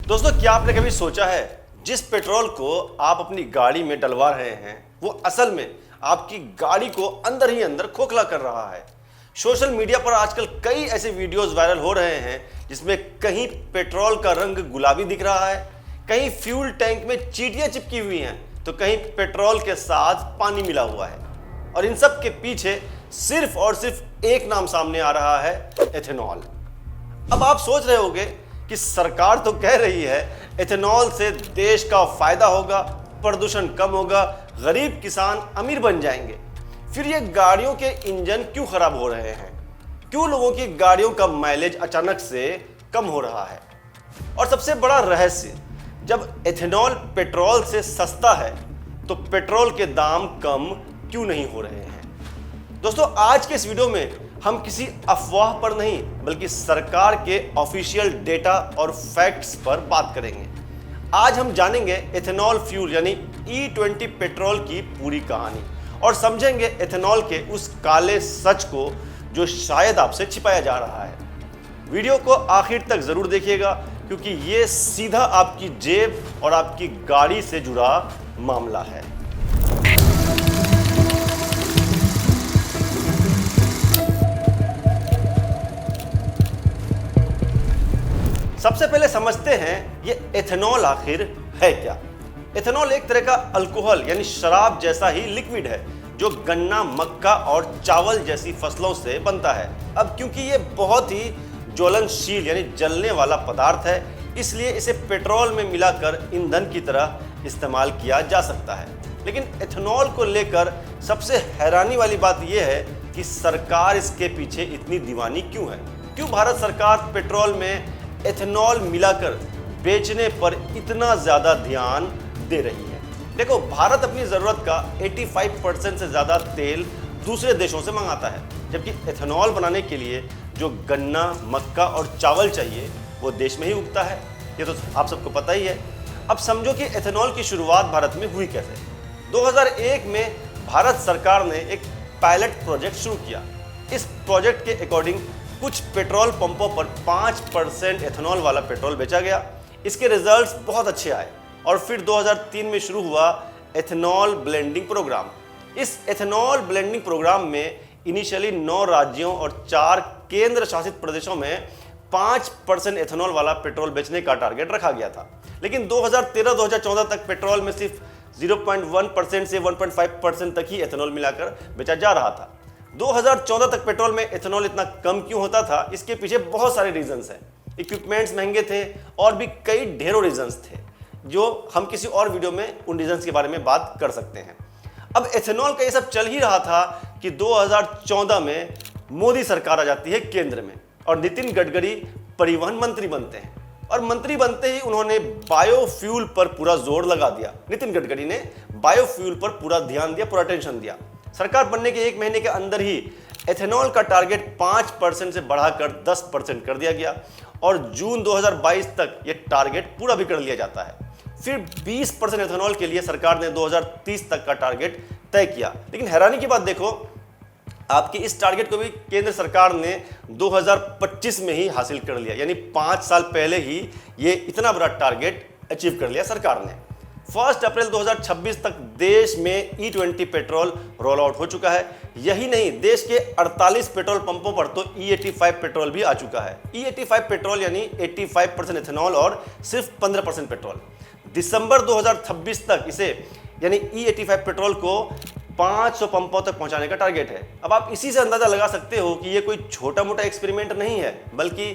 दोस्तों, क्या आपने कभी सोचा है जिस पेट्रोल को आप अपनी गाड़ी में डलवा रहे हैं वो असल में आपकी गाड़ी को अंदर ही अंदर खोखला कर रहा है। सोशल मीडिया पर आजकल कई ऐसे वीडियोस वायरल हो रहे हैं जिसमें कहीं पेट्रोल का रंग गुलाबी दिख रहा है, कहीं फ्यूल टैंक में चींटियां चिपकी हुई हैं, तो कहीं पेट्रोल के साथ पानी मिला हुआ है। और इन सब के पीछे सिर्फ और सिर्फ एक नाम सामने आ रहा है, एथेनॉल। अब आप सोच रहे होंगे कि सरकार तो कह रही है एथेनॉल से देश का फायदा होगा, प्रदूषण कम होगा, गरीब किसान अमीर बन जाएंगे। फिर ये गाड़ियों के इंजन क्यों खराब हो रहे हैं? क्यों लोगों की गाड़ियों का माइलेज अचानक से कम हो रहा है? और सबसे बड़ा रहस्य, जब एथेनॉल पेट्रोल से सस्ता है तो पेट्रोल के दाम कम क्यों नहीं हो रहे हैं? दोस्तों, आज के इस वीडियो में हम किसी अफवाह पर नहीं बल्कि सरकार के ऑफिशियल डेटा और फैक्ट्स पर बात करेंगे। आज हम जानेंगे एथेनॉल फ्यूल यानी E20 पेट्रोल की पूरी कहानी और समझेंगे एथेनॉल के उस काले सच को जो शायद आपसे छिपाया जा रहा है। वीडियो को आखिर तक जरूर देखिएगा क्योंकि ये सीधा आपकी जेब और आपकी गाड़ी से जुड़ा मामला है। सबसे पहले समझते हैं ये एथेनॉल आखिर है क्या। एथेनॉल एक तरह का अल्कोहल यानी शराब जैसा ही लिक्विड है जो गन्ना, मक्का और चावल जैसी फसलों से बनता है। अब क्योंकि ये बहुत ही ज्वलनशील यानी जलने वाला पदार्थ है, इसलिए इसे पेट्रोल में मिलाकर ईंधन की तरह इस्तेमाल किया जा सकता है। लेकिन एथेनॉल को लेकर सबसे हैरानी वाली बात यह है कि सरकार इसके पीछे इतनी दीवानी क्यों है? क्यों भारत सरकार पेट्रोल में एथेनॉल मिलाकर बेचने पर इतना ज्यादा ध्यान दे रही है? देखो, भारत अपनी जरूरत का 85% से ज्यादा तेल दूसरे देशों से मंगाता है, जबकि एथेनॉल बनाने के लिए जो गन्ना, मक्का और चावल चाहिए वो देश में ही उगता है। ये तो आप सबको पता ही है। अब समझो कि एथेनॉल की शुरुआत भारत में हुई कैसे। 2001 में भारत सरकार ने एक पायलट प्रोजेक्ट शुरू किया। इस प्रोजेक्ट के अकॉर्डिंग कुछ पेट्रोल पंपों पर 5% एथेनॉल वाला पेट्रोल बेचा गया। इसके रिजल्ट्स बहुत अच्छे आए और फिर 2003 में शुरू हुआ एथेनॉल ब्लेंडिंग प्रोग्राम। इस एथेनॉल ब्लेंडिंग प्रोग्राम में इनिशियली 9 राज्यों और 4 केंद्र शासित प्रदेशों में 5% एथेनॉल वाला पेट्रोल बेचने का टारगेट रखा गया था। लेकिन 2013-2014 तक पेट्रोल में सिर्फ 0.1% से 1.5% तक ही एथेनॉल मिलाकर बेचा जा रहा था। 2014 तक पेट्रोल में एथेनॉल इतना कम क्यों होता था? इसके पीछे बहुत सारे रीजंस हैं। इक्विपमेंट्स महंगे थे और भी कई ढेरों रीजंस थे जो हम किसी और वीडियो में उन रीजंस के बारे में बात कर सकते हैं। अब एथेनॉल का ये सब चल ही रहा था कि 2014 में मोदी सरकार आ जाती है केंद्र में और नितिन गडकरी परिवहन मंत्री बनते हैं। और मंत्री बनते ही उन्होंने बायोफ्यूल पर पूरा जोर लगा दिया। नितिन गडकरी ने बायोफ्यूल पर पूरा ध्यान दिया, पूरा अटेंशन दिया। सरकार बनने के 1 महीने के अंदर ही एथेनॉल का टारगेट 5% से बढ़ाकर 10% कर दिया गया और जून 2022 तक यह टारगेट पूरा भी कर लिया जाता है। फिर 20% एथेनॉल के लिए सरकार ने 2030 तक का टारगेट तय किया। लेकिन हैरानी की बात देखो, आपके इस टारगेट को भी केंद्र सरकार ने 2025 में ही हासिल कर लिया, यानी 5 साल पहले ही ये इतना बड़ा टारगेट अचीव कर लिया सरकार ने। 1 अप्रैल 2026 तक देश में E20 पेट्रोल रोल आउट हो चुका है। यही नहीं, देश के 48 पेट्रोल पंपों पर तो E85 पेट्रोल भी आ चुका है। E85 पेट्रोल यानी 85% एथेनॉल और सिर्फ 15% पेट्रोल। दिसंबर 2026 तक इसे यानी E85 पेट्रोल को 500 पंपों तक पहुंचाने का टारगेट है। अब आप इसी से अंदाजा लगा सकते हो कि ये कोई छोटा मोटा एक्सपेरिमेंट नहीं है, बल्कि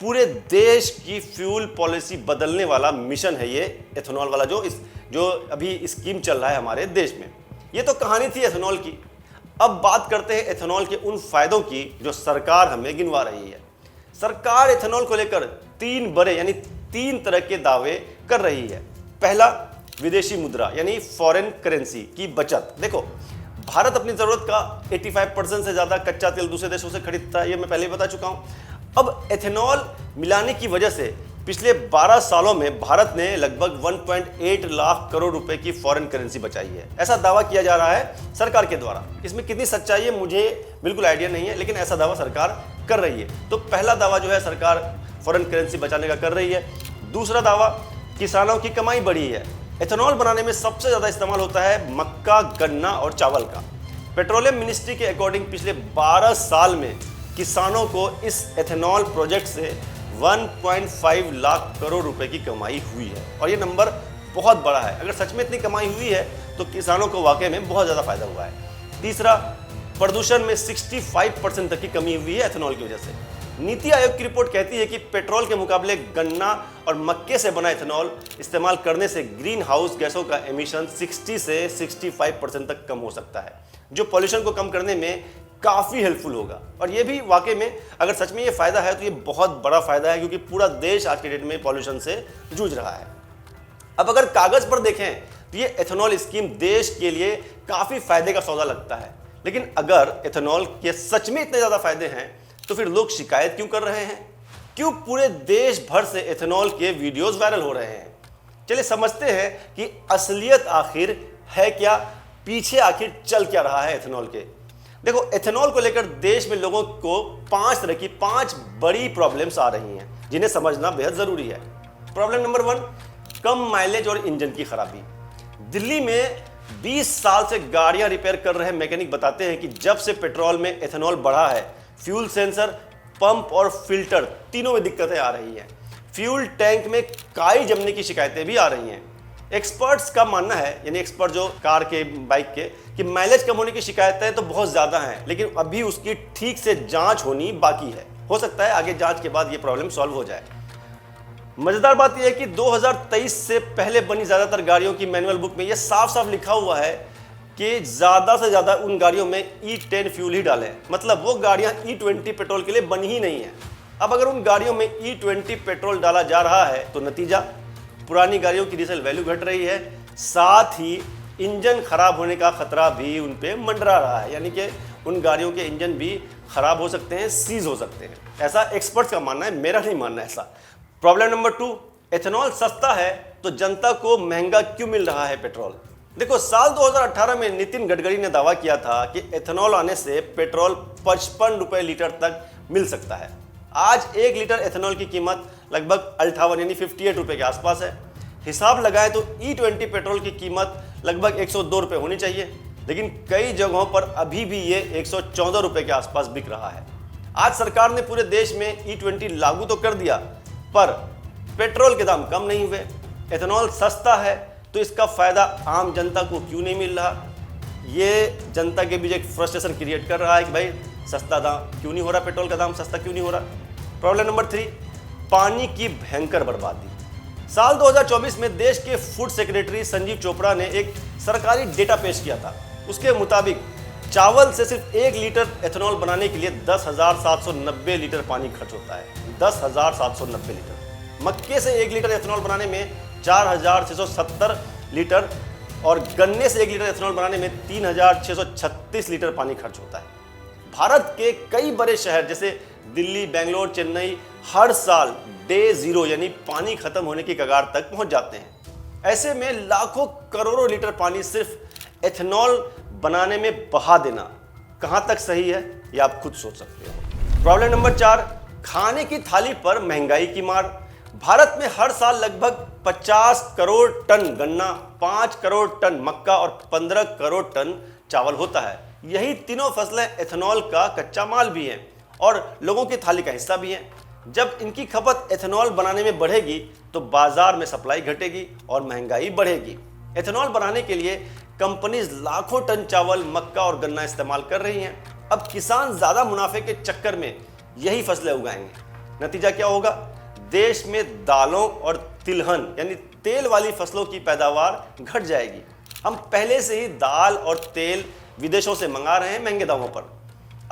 पूरे देश की फ्यूल पॉलिसी बदलने वाला मिशन है ये एथेनॉल वाला जो अभी स्कीम चल रहा है हमारे देश में। ये तो कहानी थी एथेनॉल की। अब बात करते हैं एथेनॉल के उन फायदों की जो सरकार हमें गिनवा रही है। सरकार एथेनॉल को लेकर 3 बड़े यानी 3 तरह के दावे कर रही है। पहला, विदेशी मुद्रा यानी फॉरेन करेंसी की बचत। देखो, भारत अपनी जरूरत का 85% से ज्यादा कच्चा तेल दूसरे देशों से खरीदता है, ये मैं पहले ही बता चुका हूं। अब एथेनॉल मिलाने की वजह से पिछले 12 सालों में भारत ने लगभग 1.8 लाख करोड़ रुपए की फॉरेन करेंसी बचाई है, ऐसा दावा किया जा रहा है सरकार के द्वारा। इसमें कितनी सच्चाई है मुझे बिल्कुल आइडिया नहीं है, लेकिन ऐसा दावा सरकार कर रही है। तो पहला दावा जो है सरकार फॉरेन करेंसी बचाने का कर रही है। दूसरा दावा, किसानों की कमाई बढ़ी है। एथेनॉल बनाने में सबसे ज्यादा इस्तेमाल होता है मक्का, गन्ना और चावल का। पेट्रोलियम मिनिस्ट्री के अकॉर्डिंग पिछले 12 साल में किसानों को इस एथेनॉल प्रोजेक्ट से 1.5 लाख करोड़ रुपए की कमाई हुई है और ये नंबर बहुत बड़ा है। अगर सच में इतनी कमाई हुई है तो किसानों को वाकई में बहुत ज़्यादा फायदा हुआ है। तीसरा, प्रदूषण में 65% तक की कमी हुई है एथेनॉल की वजह से। नीति आयोग की रिपोर्ट कहती है कि पेट्रोल के मुकाबले गन्ना और मक्के से बना एथेनॉल इस्तेमाल करने से ग्रीन हाउस गैसों का एमिशन 60 से 65% तक कम हो सकता है, जो पॉल्यूशन को कम करने में काफ़ी हेल्पफुल होगा। और ये भी वाकई में अगर सच में ये फ़ायदा है तो ये बहुत बड़ा फ़ायदा है, क्योंकि पूरा देश आज के डेट में पॉल्यूशन से जूझ रहा है। अब अगर कागज़ पर देखें तो ये एथेनॉल स्कीम देश के लिए काफ़ी फायदे का सौदा लगता है, लेकिन अगर एथेनॉल के सच में इतने ज़्यादा फायदे हैं तो फिर लोग शिकायत क्यों कर रहे हैं? क्यों पूरे देश भर से एथेनॉल के वीडियोस वायरल हो रहे हैं? चलिए समझते हैं कि असलियत आखिर है क्या, पीछे आखिर चल क्या रहा है एथेनॉल के। देखो, एथेनॉल को लेकर देश में लोगों को 5 बड़ी प्रॉब्लम्स आ रही हैं, जिन्हें समझना बेहद ज़रूरी है। प्रॉब्लम नंबर 1, कम माइलेज और इंजन की खराबी। दिल्ली में 20 साल से गाड़ियां रिपेयर कर रहे मैकेनिक बताते हैं कि जब से पेट्रोल में एथेनॉल बढ़ा है, फ्यूल सेंसर, पंप और फिल्टर तीनों में दिक्कतें आ रही हैं। फ्यूल टैंक में काई जमने की शिकायतें भी आ रही हैं। एक्सपर्ट्स का मानना है, यानी एक्सपर्ट जो कार के, बाइक के, कि माइलेज कम होने की शिकायतें तो बहुत ज़्यादा हैं, लेकिन अभी उसकी ठीक से जांच होनी बाकी है। हो सकता है आगे जांच के बाद ये प्रॉब्लम सॉल्व हो जाए। मजेदार बात यह है कि 2023 से पहले बनी ज़्यादातर गाड़ियों की मैनुअल बुक में यह साफ साफ लिखा हुआ है कि ज़्यादा से ज़्यादा उन गाड़ियों में E10 फ्यूल ही डालें। मतलब वो गाड़ियाँ E20 पेट्रोल के लिए बनी ही नहीं है। अब अगर उन गाड़ियों में E20 पेट्रोल डाला जा रहा है तो नतीजा, पुरानी गाड़ियों की रीसेल वैल्यू घट रही है, साथ ही इंजन खराब होने का खतरा भी उन पे मंडरा रहा है, यानी कि उन गाड़ियों के इंजन भी खराब हो सकते हैं, सीज हो सकते हैं। ऐसा एक्सपर्ट्स का मानना है, मेरा नहीं मानना ऐसा। प्रॉब्लम नंबर 2, एथेनॉल सस्ता है तो जनता को महंगा क्यों मिल रहा है पेट्रोल? देखो, साल 2018 में नितिन गडकरी ने दावा किया था कि एथेनॉल आने से पेट्रोल 55 रुपए लीटर तक मिल सकता है। आज 1 लीटर एथेनॉल की कीमत लगभग 58 यानी 58 रुपए के आसपास है। हिसाब लगाएं तो E20 पेट्रोल की कीमत लगभग 102 रुपए होनी चाहिए, लेकिन कई जगहों पर अभी भी ये 114 रुपए के आसपास बिक रहा है। आज सरकार ने पूरे देश में E20 लागू तो कर दिया, पर पेट्रोल के दाम कम नहीं हुए। एथेनॉल सस्ता है तो इसका फायदा आम जनता को क्यों नहीं मिल रहा? ये जनता के बीच एक फ्रस्ट्रेशन क्रिएट कर रहा है कि भाई सस्ता दाम क्यों नहीं हो रहा, पेट्रोल का दाम सस्ता क्यों नहीं हो रहा। प्रॉब्लम नंबर 3, पानी की भयंकर बर्बादी। साल 2024 में देश के फूड सेक्रेटरी संजीव चोपड़ा ने एक सरकारी डेटा पेश किया था। उसके मुताबिक चावल से सिर्फ 1 लीटर एथेनॉल बनाने के लिए 10,790 लीटर पानी खर्च होता है। 10,790 लीटर। मक्के से 1 लीटर एथेनॉल बनाने में 4,670 लीटर और गन्ने से 1 लीटर एथेनॉल बनाने में 3,636 लीटर पानी खर्च होता है। भारत के कई बड़े शहर जैसे दिल्ली, बेंगलोर, चेन्नई हर साल डे 0 यानी पानी खत्म होने की कगार तक पहुंच जाते हैं। ऐसे में लाखों करोड़ों लीटर पानी सिर्फ एथेनॉल बनाने में बहा देना कहां तक सही है, यह आप खुद सोच सकते हो। प्रॉब्लम नंबर 4, खाने की थाली पर महंगाई की मार। भारत में हर साल लगभग 50 करोड़ टन गन्ना, 5 करोड़ टन मक्का और 15 करोड़ टन चावल होता है। यही तीनों फसलें एथेनॉल का कच्चा माल भी हैं और लोगों की थाली का हिस्सा भी हैं। जब इनकी खपत एथेनॉल बनाने में बढ़ेगी तो बाजार में सप्लाई घटेगी और महंगाई बढ़ेगी। एथेनॉल बनाने के लिए कंपनीज लाखों टन चावल, मक्का और गन्ना इस्तेमाल कर रही हैं। अब किसान ज्यादा मुनाफे के चक्कर में यही फसलें उगाएंगे। नतीजा क्या होगा? देश में दालों और तिलहन यानी तेल वाली फसलों की पैदावार घट जाएगी। हम पहले से ही दाल और तेल विदेशों से मंगा रहे हैं महंगे दामों पर।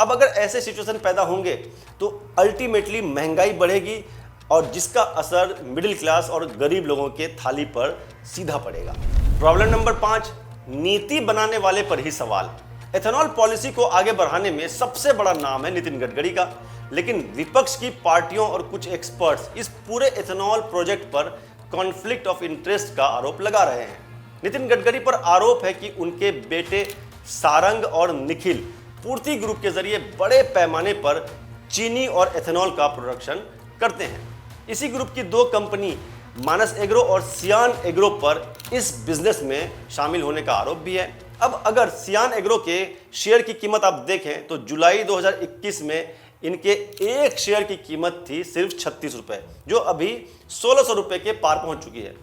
अब अगर ऐसे सिचुएशन पैदा होंगे तो अल्टीमेटली महंगाई बढ़ेगी और जिसका असर मिडिल क्लास और गरीब लोगों के थाली पर सीधा पड़ेगा। प्रॉब्लम नंबर 5, नीति बनाने वाले पर ही सवाल। एथेनॉल पॉलिसी को आगे बढ़ाने में सबसे बड़ा नाम है नितिन गडकरी का, लेकिन विपक्ष की पार्टियों और कुछ एक्सपर्ट्स इस पूरे एथेनॉल प्रोजेक्ट पर कॉन्फ्लिक्ट ऑफ इंटरेस्ट का आरोप लगा रहे हैं। नितिन गडकरी पर आरोप है कि उनके बेटे सारंग और निखिल पूर्ति ग्रुप के जरिए बड़े पैमाने पर चीनी और एथेनॉल का प्रोडक्शन करते हैं। इसी ग्रुप की 2 कंपनी मानस एग्रो और सियान एग्रो पर इस बिजनेस में शामिल होने का आरोप भी है। अब अगर सियान एग्रो के शेयर की कीमत आप देखें तो जुलाई 2021 में इनके एक शेयर की कीमत थी सिर्फ 36 रुपए, जो अभी 1600 रुपए के पार पहुंच चुकी है।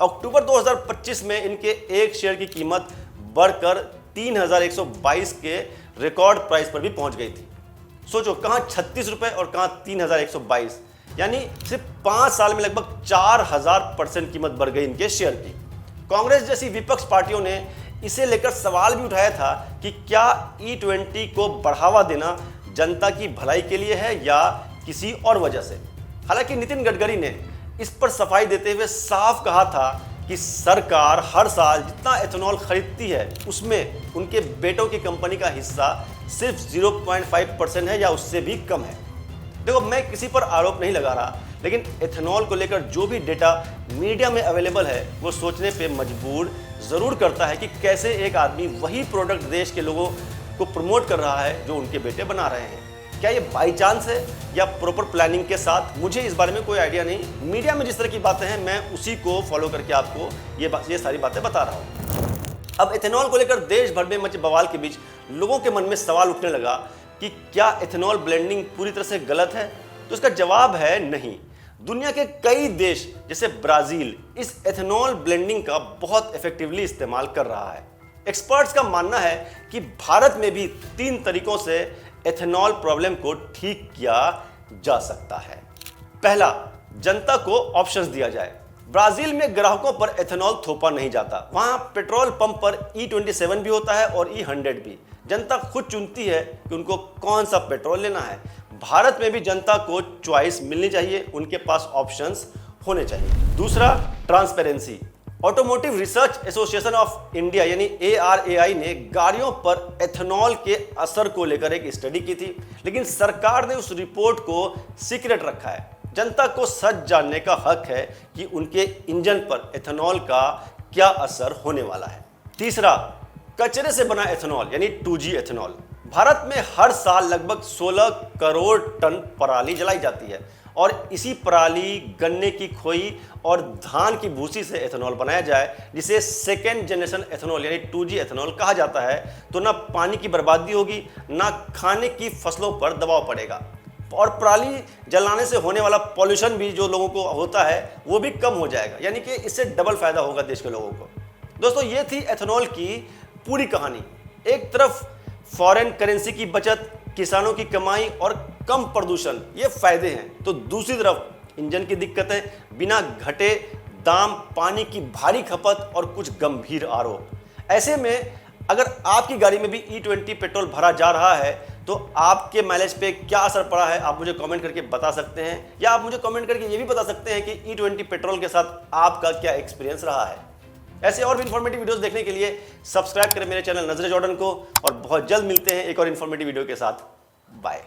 अक्टूबर 2025 में इनके एक शेयर की कीमत बढ़कर 3122 के रिकॉर्ड प्राइस पर भी पहुंच गई थी। सोचो, कहां 36 रुपए और कहां 3122, यानी सिर्फ 5 साल में लगभग 4000% कीमत बढ़ गई इनके शेयर की। कांग्रेस जैसी विपक्ष पार्टियों ने इसे लेकर सवाल भी उठाया था कि क्या E20 को बढ़ावा देना जनता की भलाई के लिए है या किसी और वजह से। हालांकि नितिन गडकरी ने इस पर सफाई देते हुए साफ कहा था कि सरकार हर साल जितना एथेनॉल खरीदती है उसमें उनके बेटों की कंपनी का हिस्सा सिर्फ 0.5% है या उससे भी कम है। देखो, मैं किसी पर आरोप नहीं लगा रहा, लेकिन एथेनॉल को लेकर जो भी डेटा मीडिया में अवेलेबल है वो सोचने पे मजबूर जरूर करता है कि कैसे एक आदमी वही प्रोडक्ट देश के लोगों को प्रमोट कर रहा है जो उनके बेटे बना रहे हैं। क्या ये बाई चांस है या प्रॉपर प्लानिंग के साथ, मुझे इस बारे में कोई आइडिया नहीं। मीडिया में जिस तरह की बातें हैं मैं उसी को फॉलो करके आपको ये सारी बातें बता रहा हूँ। अब एथेनॉल को लेकर देश भर में मचे बवाल के बीच लोगों के मन में सवाल उठने लगा कि क्या एथेनॉल ब्लेंडिंग पूरी तरह से गलत है। तो इसका जवाब है नहीं। दुनिया के कई देश जैसे ब्राजील इस एथेनॉल ब्लेंडिंग का बहुत इफेक्टिवली इस्तेमाल कर रहा है। एक्सपर्ट्स का मानना है कि भारत में भी 3 तरीकों से एथेनॉल प्रॉब्लम को ठीक किया जा सकता है। पहला, जनता को ऑप्शंस दिया जाए। ब्राजील में ग्राहकों पर एथेनॉल थोपा नहीं जाता। वहां पेट्रोल पंप पर E27 भी होता है और E100 भी। जनता खुद चुनती है कि उनको कौन सा पेट्रोल लेना है। भारत में भी जनता को चॉइस मिलनी चाहिए, उनके पास ऑप्शंस होने चाहिए। दूसरा, transparency. Automotive research association of India यानी ARAI ने गाड़ियों पर एथेनॉल के असर को लेकर एक स्टडी की थी, लेकिन सरकार ने उस रिपोर्ट को सीक्रेट रखा है। जनता को सच जानने का हक है कि उनके इंजन पर एथेनॉल का क्या असर होने वाला है। तीसरा, कचरे से बना एथेनॉल यानी 2G एथेनॉल। भारत में हर साल लगभग 16 करोड़ टन पराली जलाई जाती है और इसी पराली, गन्ने की खोई और धान की भूसी से एथेनॉल बनाया जाए, जिसे सेकेंड जनरेशन एथेनॉल यानी 2G एथेनॉल कहा जाता है, तो ना पानी की बर्बादी होगी, ना खाने की फसलों पर दबाव पड़ेगा और पराली जलाने से होने वाला पॉल्यूशन भी जो लोगों को होता है वो भी कम हो जाएगा। यानी कि इससे डबल फायदा होगा देश के लोगों को। दोस्तों, ये थी एथेनॉल की पूरी कहानी। एक तरफ फॉरेन करेंसी की बचत, किसानों की कमाई और कम प्रदूषण, ये फायदे हैं, तो दूसरी तरफ इंजन की दिक्कतें, बिना घटे दाम, पानी की भारी खपत और कुछ गंभीर आरोप। ऐसे में अगर आपकी गाड़ी में भी E20 पेट्रोल भरा जा रहा है तो आपके माइलेज पे क्या असर पड़ा है आप मुझे कमेंट करके बता सकते हैं, या आप मुझे कमेंट करके ये भी बता सकते हैं कि E20 पेट्रोल के साथ आपका क्या एक्सपीरियंस रहा है। ऐसे और भी इन्फॉर्मेटिव वीडियोस देखने के लिए सब्सक्राइब करें मेरे चैनल नजरे जॉर्डन को, और बहुत जल्द मिलते हैं एक और इन्फॉर्मेटिव वीडियो के साथ। बाय।